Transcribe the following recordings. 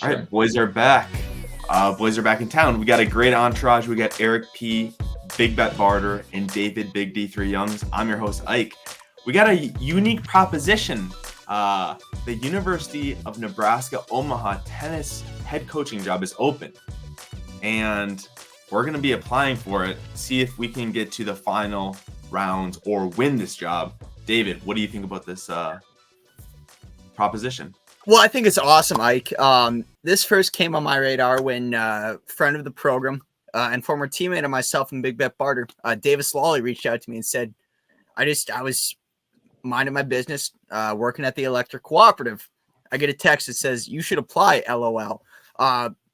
All right, boys are back. Boys are back in town. We got a great entourage. We got Eric P, Big Bet Barter, and David Big D3 Youngs. I'm your host, Ike. We got a unique proposition. The University of Nebraska Omaha tennis head coaching job is open. And we're going to be applying for it, see if we can get to the final rounds or win this job. David, what do you think about this proposition? Well, I think it's awesome, Ike. This first came on my radar when friend of the program and former teammate of myself and Big Bet Barter, Davis Lawley, reached out to me and said, I was minding my business, working at the Electric Cooperative. I get a text that says, you should apply, LOL,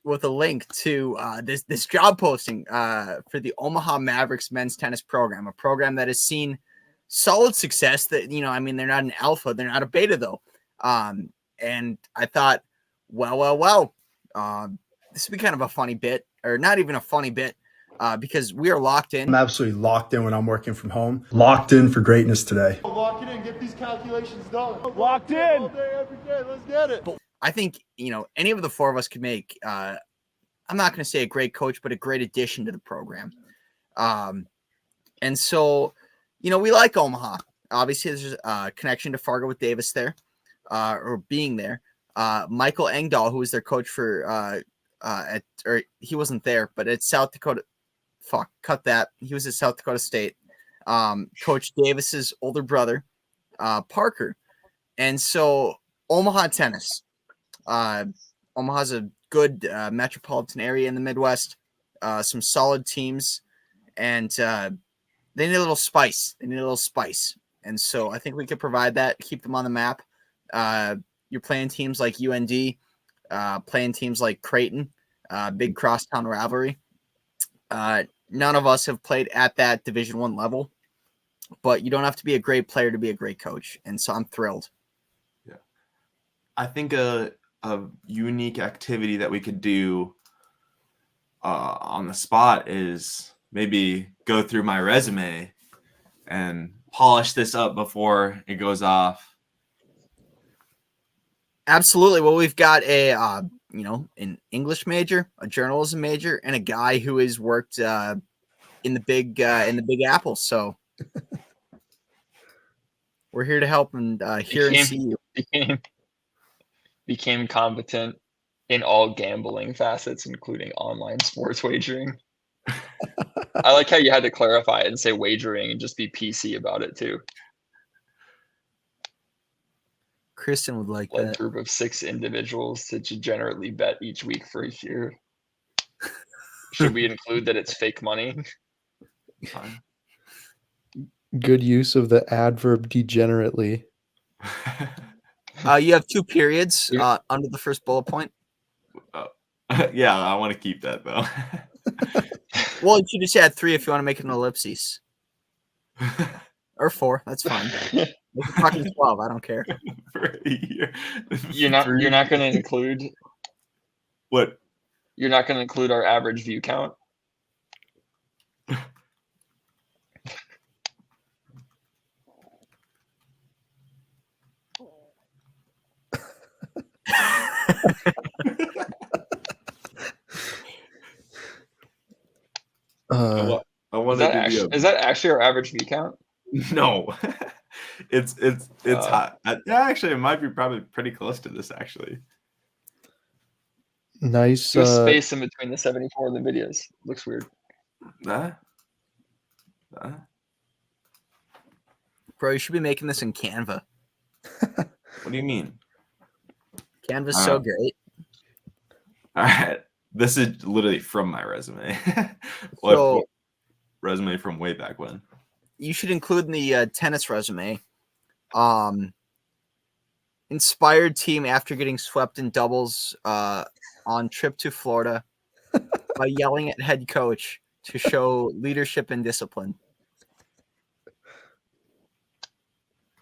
with a link to this job posting for the Omaha Mavericks men's tennis program, a program that has seen solid success. That, they're not an alpha, they're not a beta, though. And I thought, well, this would be kind of a funny bit, or not even a funny bit, because we are locked in. I'm absolutely locked in when I'm working from home. Locked in for greatness today. Lock it in, get these calculations done. Locked in. All day, every day, let's get it. But I think, any of the four of us could make, I'm not going to say a great coach, but a great addition to the program. And so, we like Omaha. Obviously, there's a connection to Fargo with Davis there. Or being there, Michael Engdahl, who was their coach for, he wasn't there, but at South Dakota. Cut that. He was at South Dakota State. Coach Davis's older brother, Parker, and so Omaha tennis. Omaha's a good metropolitan area in the Midwest. Some solid teams, and they need a little spice. And so I think we could provide that, keep them on the map. You're playing teams like UND, playing teams like Creighton, big crosstown rivalry. None of us have played at that Division I level, but you don't have to be a great player to be a great coach. And so I'm thrilled. Yeah. I think a unique activity that we could do on the spot is maybe go through my resume and polish this up before it goes off. Absolutely. Well, we've got an English major, a journalism major, and a guy who has worked in the Big Apple. So we're here to help and hear and see you. Became competent in all gambling facets, including online sports wagering. I like how you had to clarify it and say wagering and just be PC about it too. Kristen would like a that. Group of 6 individuals to generally bet each week for a year. Should we include that it's fake money? Fine. Good use of the adverb degenerately. You have 2 periods under the first bullet point. Yeah, I want to keep that though. Well, you should just add 3 if you want to make it an ellipses. Or 4, that's fine. We're talking 12. I don't care. For a year. You're not going to include what? You're not going to include our average view count. I want to give you is that actually our average view count? No. It's hot. Actually, it might be probably pretty close to this, actually. Nice. There's space in between the 74 and the videos. Looks weird. Bro, you should be making this in Canva. What do you mean? Canva's so great. All right. This is literally from my resume. So, resume from way back when. You should include in the tennis resume. Inspired team after getting swept in doubles on trip to Florida by yelling at head coach to show leadership and discipline.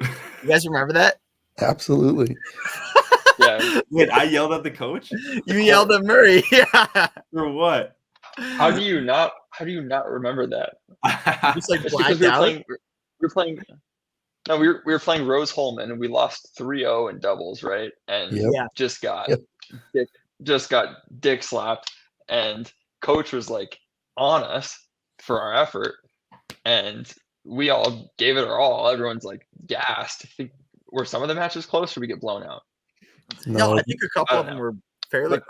You guys remember that? Absolutely. Yeah. Wait, I yelled at the coach? You yelled at Murray. Yeah. For what? How do you not remember that? Just like It's blacked because out. we were playing Rose Holman and we lost 3-0 in doubles, right? And Yep. Yeah. just got just got dick slapped, and coach was like on us for our effort, and we all gave it our all. Everyone's like gassed. I think were some of the matches close, or we get blown out? No, No, I think a couple of them were fairly.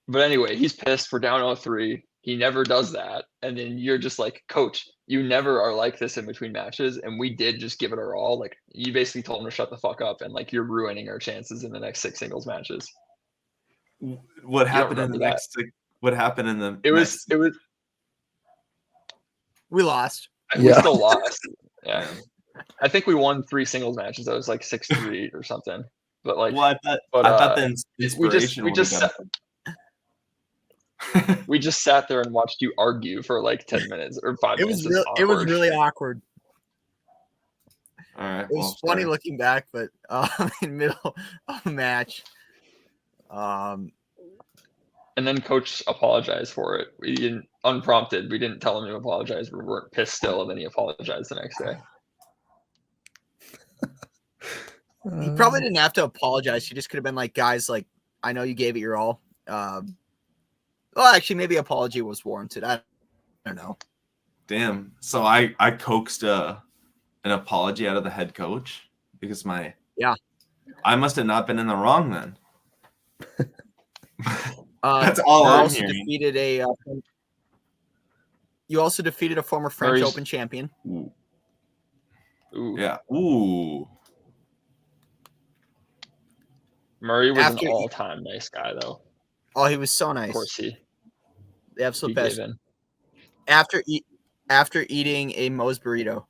But anyway, he's pissed. We're down 0-3. He never does that. And then you're just like, coach, you never are like this in between matches. And we did just give it our all. Like, you basically told him to shut the fuck up. And like, you're ruining our chances in the next 6 singles matches. What happened in remember the that? next? What happened in the? It was. We lost. We Yeah. still lost. Yeah. I think we won 3 singles matches. That was like 6-3 or something. But like, Well, I but, thought the we inspiration we just sat there and watched you argue for like 10 minutes or 5 It minutes. was it was really awkward. All right. It was funny looking back, but in middle of a match. And then coach apologized for it. We didn't unprompted. We didn't tell him to apologize. We weren't pissed still, and then he apologized the next day. He probably didn't have to apologize. He just could have been like, guys, like, I know you gave it your all. Well, actually, maybe apology was warranted. I don't know. Damn. So I coaxed an apology out of the head coach because I must have not been in the wrong then. That's all you I'm also hearing. You also defeated a former French Murray's- Open champion. Ooh. Ooh. Yeah. Ooh. Murray was After- an all-time nice guy, though. Oh, he was so Of nice. course, The he absolute gave best. in. After eating a Moe's burrito.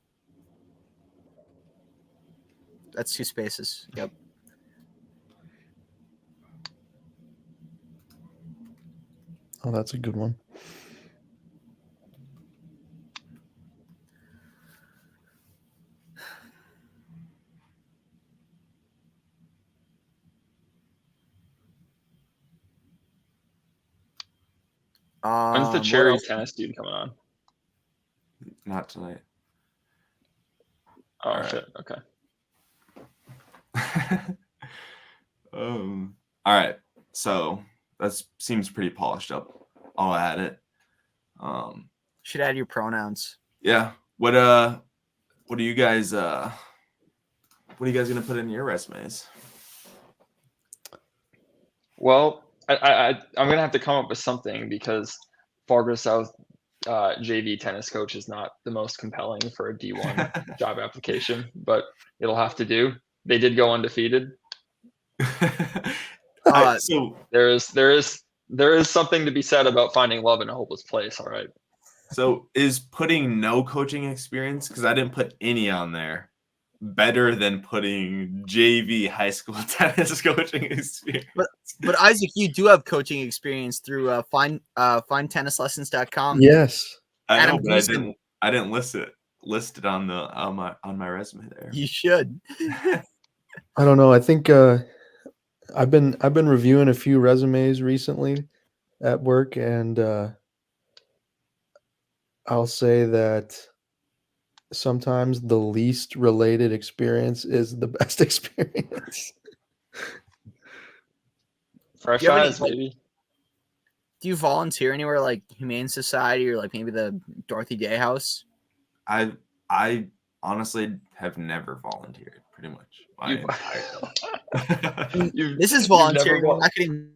That's 2 spaces. Yep. Oh, that's a good one. When's the What cherry else? tennis dude coming on? Not tonight. Oh, All right. shit. Okay. All right. So that seems pretty polished up. I'll add it. Should add your pronouns. Yeah. What are you guys gonna put in your resumes? Well, I'm gonna have to come up with something because Fargo South JV tennis coach is not the most compelling for a D1 job application, but it'll have to do. They did go undefeated. So There is something to be said about finding love in a hopeless place. All right. So is putting no coaching experience, because I didn't put any on there, better than putting JV high school tennis coaching experience? But Isaac, you do have coaching experience through findtennislessons.com. Yes. I know, Adam but Houston. I didn't list it on the on my resume there. You should. I don't know. I think I've been reviewing a few resumes recently at work, and I'll say that sometimes the least related experience is the best experience. Fresh You have any, eyes, like- maybe. Do you volunteer anywhere like Humane Society or like maybe the Dorothy Day House? I honestly have never volunteered, pretty much. My You- entire This is You've never volunteering. We're not getting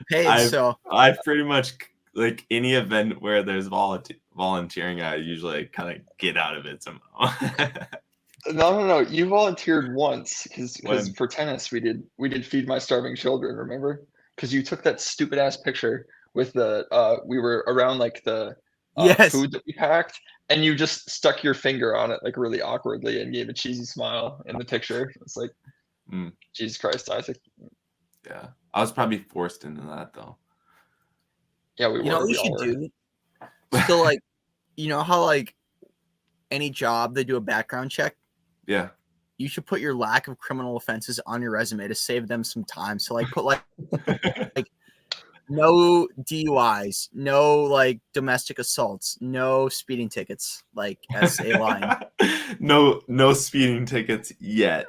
paid, so I pretty much, like, any event where there's volunteering, I usually kind of get out of it somehow. No. You volunteered once because When? for tennis we did Feed My Starving Children. Remember? Because you took that stupid ass picture with the we were around like the Yes. food that we packed, and you just stuck your finger on it like really awkwardly and gave a cheesy smile in the picture. It's like, Jesus Christ, Isaac. Yeah, I was probably forced into that though. Yeah, we you know were. what you We all should were. do? Still, like, you know how like any job they do a background check. Yeah. You should put your lack of criminal offenses on your resume to save them some time. So like put like no DUIs, no like domestic assaults, no speeding tickets, like as a line. No speeding tickets yet.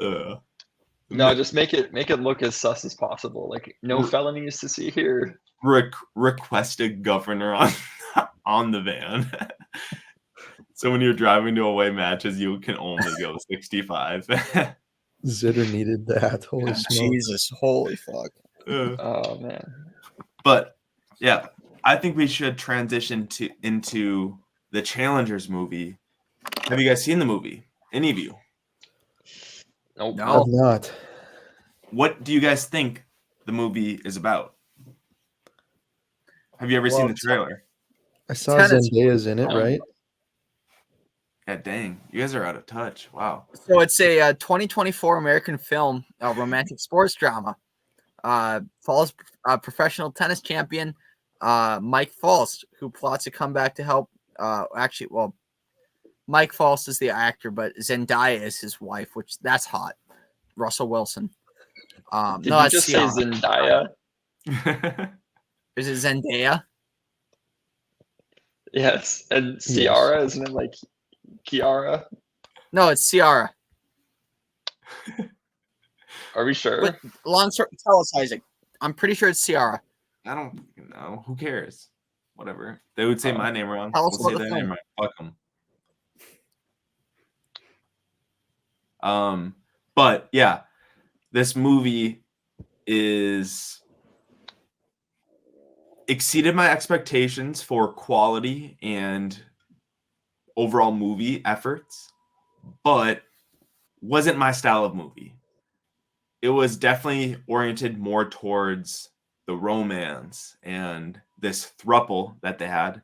No, just make it look as sus as possible. Like no felonies to see here. Request a governor on the van. So when you're driving to away matches, you can only go 65. Zitter needed that. Holy smokes. Jesus, holy fuck. Oh man. But yeah, I think we should transition into the Challengers movie. Have you guys seen the movie? Any of you? Nope. No. I've not. What do you guys think the movie is about? Have you ever seen the trailer? I saw Tennis. Zendaya's in it, No. right? Yeah, dang. You guys are out of touch. Wow. So it's a 2024 American film, a romantic sports drama. Follows professional tennis champion Mike Falst, who plots to come back to help. Mike Falst is the actor, but Zendaya is his wife, which that's hot. Russell Wilson. Did no, you that's just say Ciara. Zendaya? Is it Zendaya? Yes. And Ciara, isn't it like Kiara? No, it's Ciara. Are we sure? But long story, tell us, Isaac. I'm pretty sure it's Ciara. I don't know. Who cares? Whatever. They would say my name wrong. Tell us We'll say about the their name film. right. Fuck them. But yeah, this movie is exceeded my expectations for quality and overall movie efforts, but wasn't my style of movie. It was definitely oriented more towards the romance and this throuple that they had,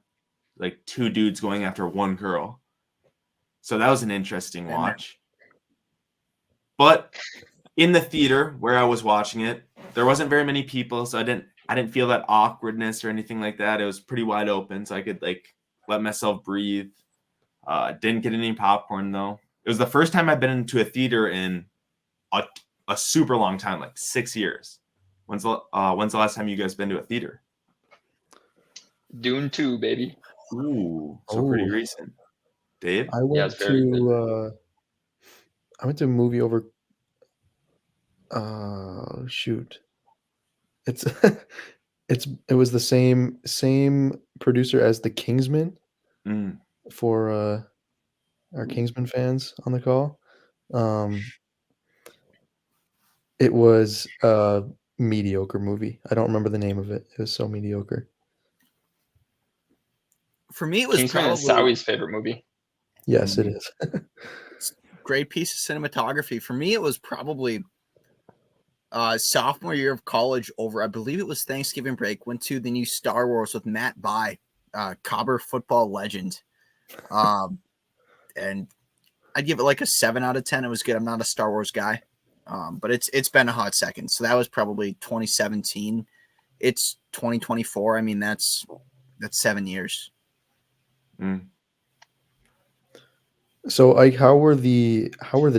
like two dudes going after one girl. So that was an interesting watch. But in the theater where I was watching it, there wasn't very many people, so I didn't feel that awkwardness or anything like that. It was pretty wide open, so I could like let myself breathe. Didn't get any popcorn though. It was the first time I've been into a theater in a super long time, like 6 years. When's the last time you guys been to a theater? Dune 2, baby. Ooh, so pretty recent. Dave? I went it's very to a movie over shoot. It's it was the same producer as The Kingsman for our Kingsman fans on the call. It was a mediocre movie. I don't remember the name of it. It was so mediocre. For me, it was Kingsman is probably Sowie's favorite movie. Yes, it is. great piece of cinematography. For me, it was probably sophomore year of college over, I believe it was Thanksgiving break, went to the new Star Wars with Matt Bai, Cobber football legend. And I'd give it like a 7 out of 10. It was good. I'm not a Star Wars guy. But it's been a hot second. So that was probably 2017. It's 2024. I mean, that's 7 years. So, like, how were the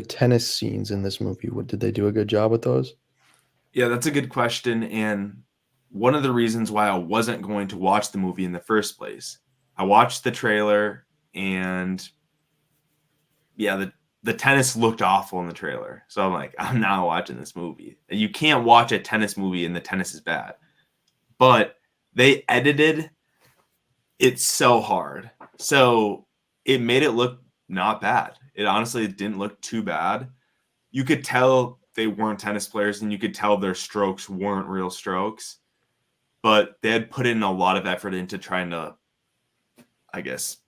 tennis scenes in this movie? Did they do a good job with those? Yeah, that's a good question. And one of the reasons why I wasn't going to watch the movie in the first place, I watched the trailer and yeah, the tennis looked awful in the trailer. So I'm like, I'm not watching this movie. You can't watch a tennis movie and the tennis is bad. But they edited it so hard. So it made it look not bad. It honestly didn't look too bad. You could tell they weren't tennis players and you could tell their strokes weren't real strokes. But they had put in a lot of effort into trying to, I guess,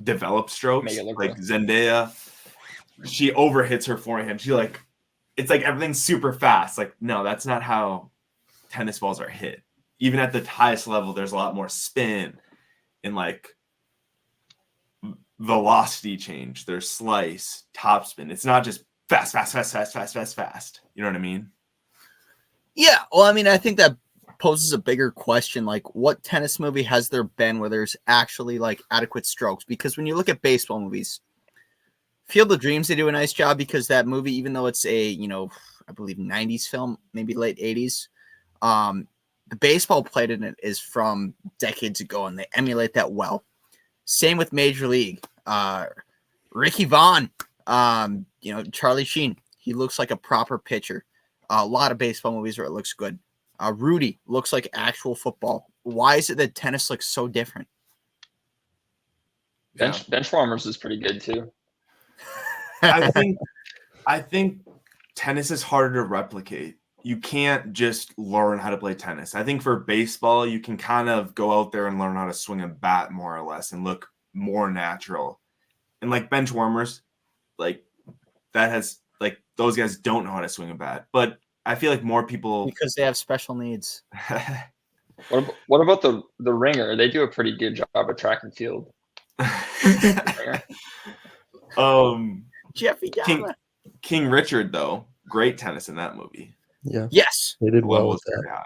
develop strokes. Like Zendaya, she overhits her forehand. It's like everything's super fast. Like, no, that's not how tennis balls are hit. Even at the highest level, there's a lot more spin and like velocity change. There's slice, topspin. It's not just fast. You know what I mean? Yeah. Well, I mean, I think that poses a bigger question. Like, what tennis movie has there been where there's actually like adequate strokes? Because when you look at baseball movies, Field of Dreams, they do a nice job because that movie, even though it's a, I believe 90s film, maybe late 80s, the baseball played in it is from decades ago and they emulate that well. Same with Major League. Ricky Vaughn, Charlie Sheen, He looks like a proper pitcher. A lot of baseball movies where it looks good. Rudy looks like actual football. Why is it that tennis looks so different? Benchwarmers is pretty good too. I think tennis is harder to replicate. You can't just learn how to play tennis. I think for baseball, you can kind of go out there and learn how to swing a bat more or less and look more natural. And like bench warmers, like that has like those guys don't know how to swing a bat. But I feel like more people because they have special needs. What about the ringer? They do a pretty good job at track and field. Jeffy Dahmer. King Richard, though, great tennis in that movie. Yeah. Yes. They did well Level with was very that. high.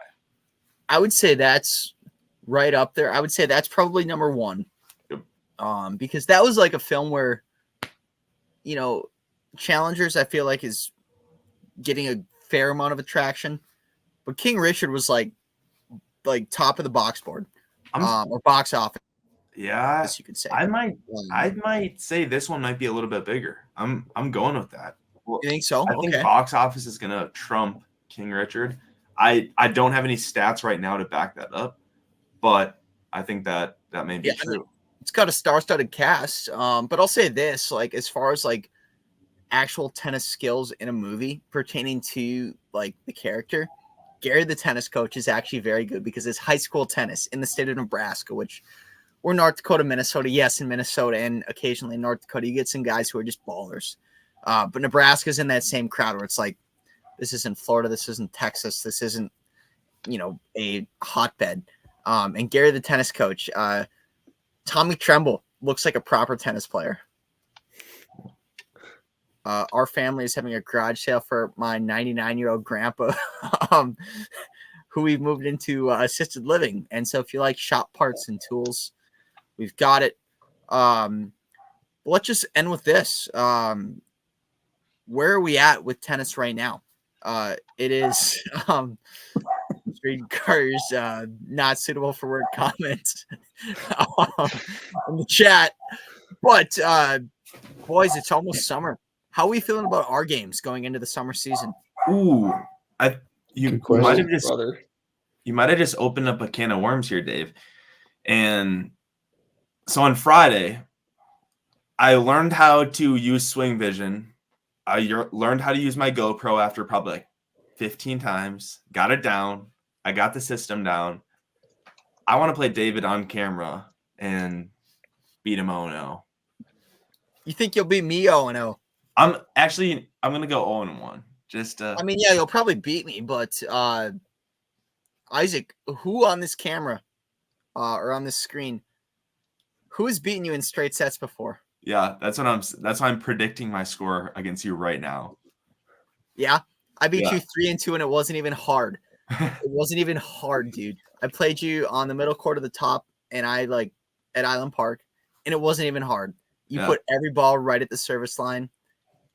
I would say that's right up there. I would say that's probably number one. Yep. Because that was like a film where, you know, Challengers, I feel like, is getting a fair amount of attraction. But King Richard was like top of the box board. Or box office. Yeah, you could say. I might say this one might be a little bit bigger. I'm going with that. You think so? I think box office is gonna trump King Richard. I don't have any stats right now to back that up, but I think that may be true. I mean, it's got a star-studded cast. But I'll say this, like as far as like actual tennis skills in a movie pertaining to like the character, Gary the tennis coach is actually very good because it's high school tennis in the state of Nebraska, which or North Dakota, Minnesota. Yes, in Minnesota and occasionally in North Dakota, you get some guys who are just ballers. But Nebraska's in that same crowd where it's like, this isn't Florida, this isn't Texas, this isn't, a hotbed. And Gary, the tennis coach, Tommy Tremble looks like a proper tennis player. Our family is having a garage sale for my 99-year-old grandpa, who we've moved into assisted living. And so if you like shop parts and tools, we've got it. Let's just end with this. Where are we at with tennis right now? It is read Carter's not suitable for work comments in the chat. But boys, it's almost summer. How are we feeling about our games going into the summer season? Ooh, you might have just opened up a can of worms here, Dave. And so on Friday, I learned how to use Swing Vision. I learned how to use my GoPro after probably like 15 times. Got it down. I got the system down. I want to play David on camera and beat him 0-0. You think you'll beat me 0-0? I'm going to go 0-1. I mean, yeah, you'll probably beat me, but Isaac, who on this camera or on this screen, who has beaten you in straight sets before? Yeah, that's why I'm predicting my score against you right now. Yeah, I beat you 3-2, and it wasn't even hard. It wasn't even hard, dude. I played you on the middle court of the top, and I at Island Park, and it wasn't even hard. You put every ball right at the service line,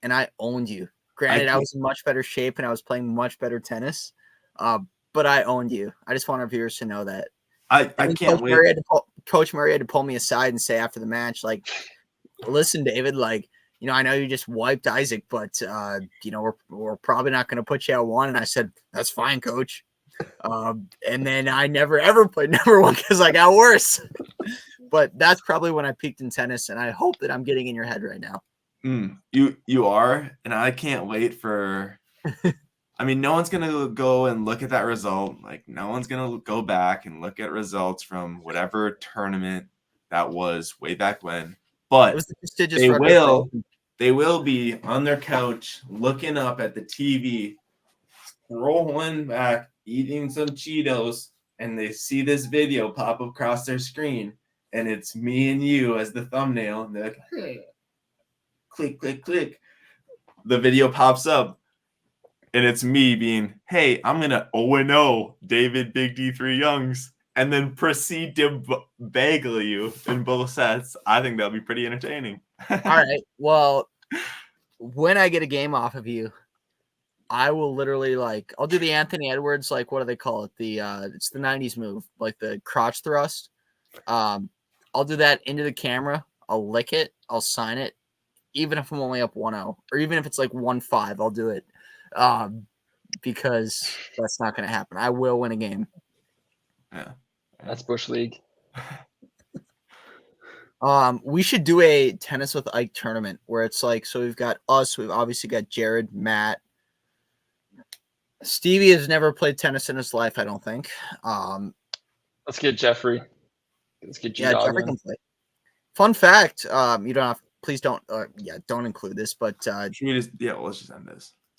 and I owned you. Granted, I was in much better shape, and I was playing much better tennis, but I owned you. I just want our viewers to know that. I can't wait. Coach Murray had to pull me aside and say after the match, like, listen, David, like, I know you just wiped Isaac, but, we're probably not going to put you at one. And I said, that's fine, coach. And then I never, ever played number one because I got worse. But that's probably when I peaked in tennis. And I hope that I'm getting in your head right now. You are. And I can't wait for, I mean, no one's going to go and look at that result. Like, no one's going to go back and look at results from whatever tournament that was way back when. But it was the prestigious they will be on their couch looking up at the TV, scrolling back, eating some Cheetos, and they see this video pop across their screen, and it's me and you as the thumbnail. And they're like, hey. Click, click, click. The video pops up, and it's me being, hey, I'm going to 0-0 David Big D3 Youngs, and then proceed to bagel you in both sets. I think that'll be pretty entertaining. All right. Well, when I get a game off of you, I will literally I'll do the Anthony Edwards, what do they call it? It's the 90s move, like the crotch thrust. I'll do that into the camera. I'll lick it. I'll sign it. even if I'm only up 1-0, or even if it's like 1-5, I'll do it. Because that's not going to happen. I will win a game. Yeah. That's Bush League. We should do a tennis with Ike tournament where it's like, so we've got us, we've obviously got Jared, Matt. Stevie has never played tennis in his life, I don't think. Let's get Jeffrey. Let's get Yeah, G-Dog Jeffrey in. can play. Fun fact, you don't have, please don't, don't include this, but Should we just, let's just end this.